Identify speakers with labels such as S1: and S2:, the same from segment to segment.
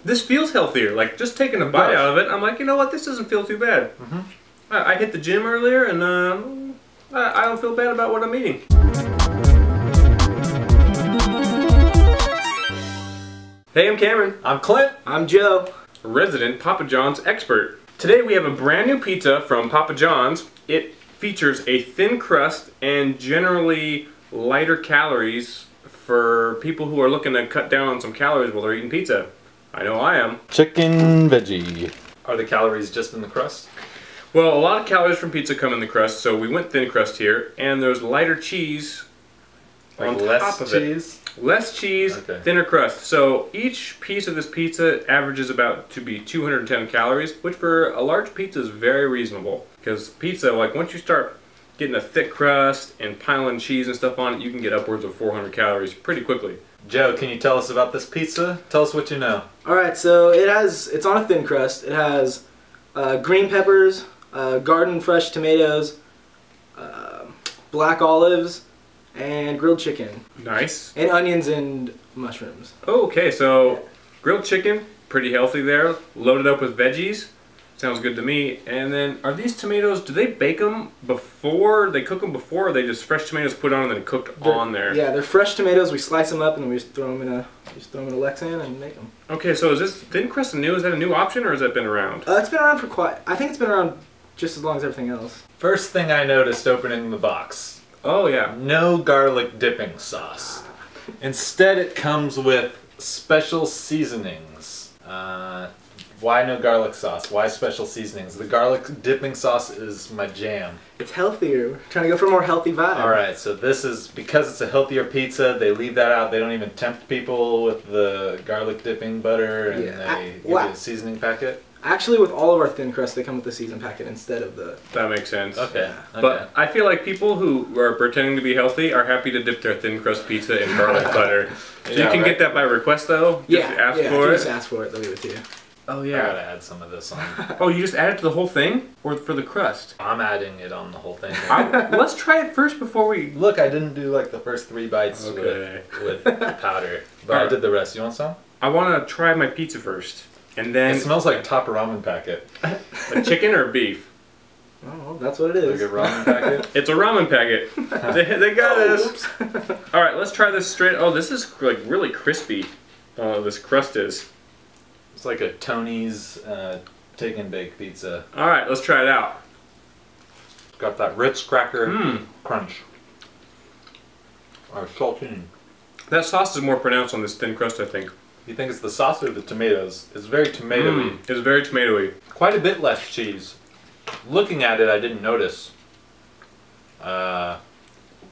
S1: This feels healthier. Like, just taking a bite out of it, I'm like, you know what, this doesn't feel too bad. I hit the gym earlier, and I don't feel bad about what I'm eating. Hey, I'm Cameron.
S2: I'm Clint.
S3: I'm Joe.
S1: Resident Papa John's expert. Today we have a brand new pizza from Papa John's. It features a thin crust and generally lighter calories for people who are looking to cut down on some calories while they're eating pizza. I know I am.
S2: Chicken veggie. Are the calories just in the crust?
S1: Well, a lot of calories from pizza come in the crust, so we went thin crust here, and there's lighter cheese on top of it. Less cheese, thinner crust. So each piece of this pizza averages about to be 210 calories, which for a large pizza is very reasonable. Because pizza, like once you start getting a thick crust and piling cheese and stuff on it, you can get upwards of 400 calories pretty quickly.
S2: Joe, can you tell us about this pizza? Tell us what you know.
S3: Alright, so it's on a thin crust. It has green peppers, garden fresh tomatoes, black olives, and grilled chicken.
S1: Nice.
S3: And onions and mushrooms.
S1: Okay, so grilled chicken, pretty healthy there. Loaded up with veggies. Sounds good to me. And then, are these tomatoes, do they bake them before, they cook them before, or are they just fresh tomatoes put on and then cooked on there?
S3: Yeah, they're fresh tomatoes. We slice them up and then we just throw them in a Lexan and make them.
S1: Okay, so is this thin crust new? Is that a new option, or has that been around?
S3: It's been around for I think it's been around just as long as everything else.
S2: First thing I noticed opening the box.
S1: Oh yeah.
S2: No garlic dipping sauce. Instead it comes with special seasonings. Why no garlic sauce? Why special seasonings? The garlic dipping sauce is my jam.
S3: It's healthier. We're trying to go for a more healthy vibe.
S2: Alright, so this is, because it's a healthier pizza, they leave that out. They don't even tempt people with the garlic dipping butter, and they give you a seasoning packet.
S3: Actually, with all of our thin crust, they come with the seasoning packet instead of the...
S1: That makes sense.
S2: Okay.
S1: But I feel like people who are pretending to be healthy are happy to dip their thin crust pizza in garlic butter. So you can get that by request, though? Just ask for it?
S3: Just ask for it, they'll give it to you.
S1: Oh yeah.
S2: I gotta add some of this on.
S1: Oh, you just add it to the whole thing? Or for the crust?
S2: I'm adding it on the whole thing.
S1: Let's try it first before we...
S2: Look, I didn't do like the first 3 bites with the powder. But I did the rest. You want some?
S1: I want to try my pizza first. And then...
S2: It smells like a top ramen packet.
S1: A chicken or beef?
S3: Oh, that's what it is.
S2: Like a ramen packet?
S1: It's a ramen packet. They got us. Alright, let's try this straight. Oh, this is like really crispy. This crust is.
S2: It's like a Tony's take and bake pizza.
S1: Alright, let's try it out.
S2: It's got that Ritz cracker crunch. Or saltine.
S1: That sauce is more pronounced on this thin crust, I think.
S2: You think it's the sauce or the tomatoes? It's very tomatoey.
S1: It's very tomatoey.
S2: Quite a bit less cheese. Looking at it, I didn't notice that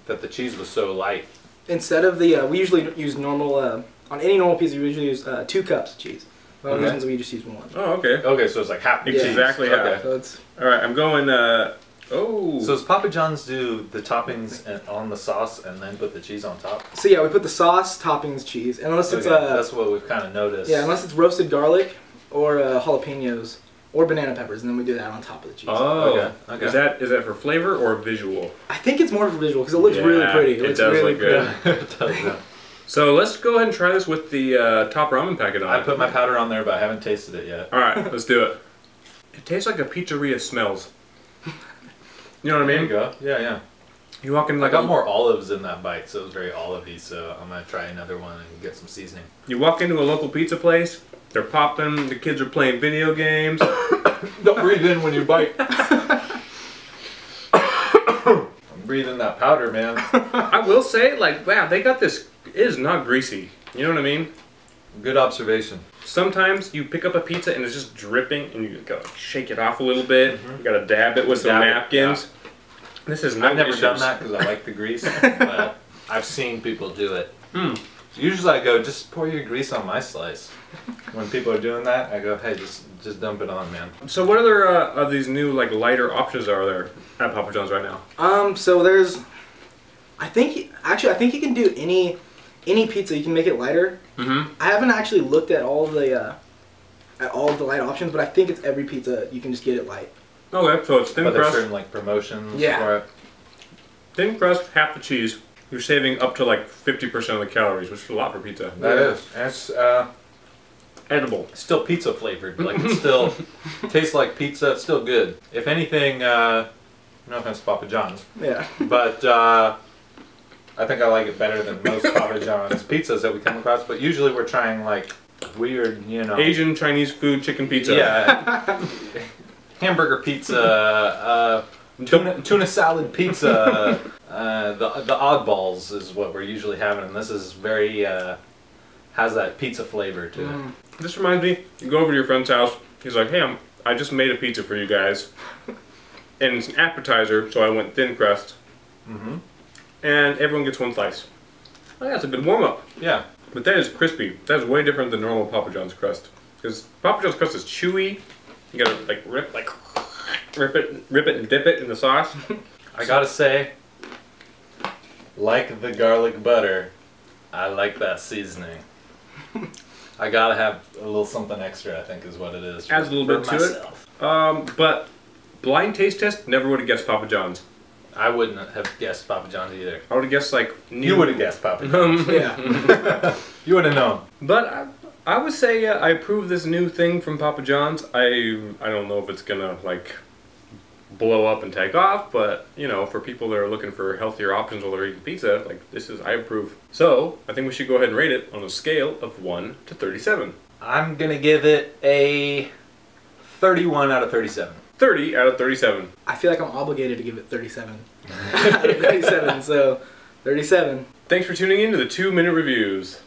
S2: the cheese was so light.
S3: Instead of the, we usually use normal, on any normal pizza, we usually use 2 cups of cheese. Well, reasons we just use 1.
S1: Oh, okay.
S2: Okay, so it's like half the cheese.
S1: Exactly half.
S2: Okay.
S3: So it's...
S1: Alright, I'm going, oh.
S2: So does Papa John's do the toppings on the sauce and then put the cheese on top?
S3: So yeah, we put the sauce, toppings, cheese. And unless it's
S2: that's what we've kind of noticed.
S3: Yeah, unless it's roasted garlic or jalapenos or banana peppers, and then we do that on top of the cheese.
S1: Oh, okay. Is that for flavor or visual?
S3: I think it's more for visual because it looks really pretty.
S1: It does really look good.
S2: It does, yeah.
S1: So let's go ahead and try this with the top ramen packet on.
S2: I put my powder on there, but I haven't tasted it yet.
S1: Alright, let's do it. It tastes like a pizzeria smells. You know what I mean?
S2: There you go. Yeah, yeah.
S1: You walk in like
S2: I got more olives in that bite, so it was very olivey, so I'm going to try another one and get some seasoning.
S1: You walk into a local pizza place, they're popping, the kids are playing video games.
S2: Don't breathe in when you bite. I'm breathing that powder, man.
S1: I will say, like, wow, they got this, it is not greasy. You know what I mean?
S2: Good observation.
S1: Sometimes you pick up a pizza and it's just dripping and you gotta shake it off a little bit. You gotta dab it with some napkins. This is no
S2: I've never
S1: issues.
S2: done that because I like the grease, but I've seen people do it. Usually I go, just pour your grease on my slice. When people are doing that, I go, hey, just dump it on, man.
S1: So what other of these new like lighter options are there at Papa John's right now?
S3: So there's, I think you can do any pizza. You can make it lighter. I haven't actually looked at all of the light options, but I think it's every pizza you can just get it light.
S1: Okay, so it's thin crust.
S2: But there's certain like promotions for it.
S1: Thin crust, half the cheese. You're saving up to like 50% of the calories, which is a lot for pizza.
S2: That is. It's
S1: edible.
S2: It's still pizza flavored. Like it still tastes like pizza. It's still good. If anything, no offense to Papa John's.
S3: Yeah.
S2: But I think I like it better than most Papa John's pizzas that we come across. But usually we're trying like weird, you know,
S1: Asian, Chinese food, chicken pizza.
S2: Yeah. Hamburger pizza, tuna salad pizza. The oddballs is what we're usually having, and this is very has that pizza flavor to it.
S1: This reminds me, you go over to your friend's house. He's like, "Hey, I just made a pizza for you guys, and it's an appetizer, so I went thin crust, and everyone gets one slice." Oh, that's a good warm up.
S2: Yeah,
S1: but that is crispy. That is way different than normal Papa John's crust, because Papa John's crust is chewy. You gotta like rip it and dip it in the sauce.
S2: I gotta say, like the garlic butter, I like that seasoning. I gotta have a little something extra, I think is what it is.
S1: Adds a little bit to it. But blind taste test, never would have guessed Papa John's.
S2: I wouldn't have guessed Papa John's either.
S1: I would have guessed like new...
S2: You would have guessed Papa John's.
S3: Yeah.
S2: You would have known.
S1: But I would say I approve this new thing from Papa John's. I don't know if it's gonna like blow up and take off, but you know, for people that are looking for healthier options while they're eating pizza, like I approve. So I think we should go ahead and rate it on a scale of 1 to 37.
S2: I'm gonna give it a 31 out of 37.
S1: 30 out of 37.
S3: I feel like I'm obligated to give it 37 out of 37, so 37.
S1: Thanks for tuning in to the 2-Minute Reviews.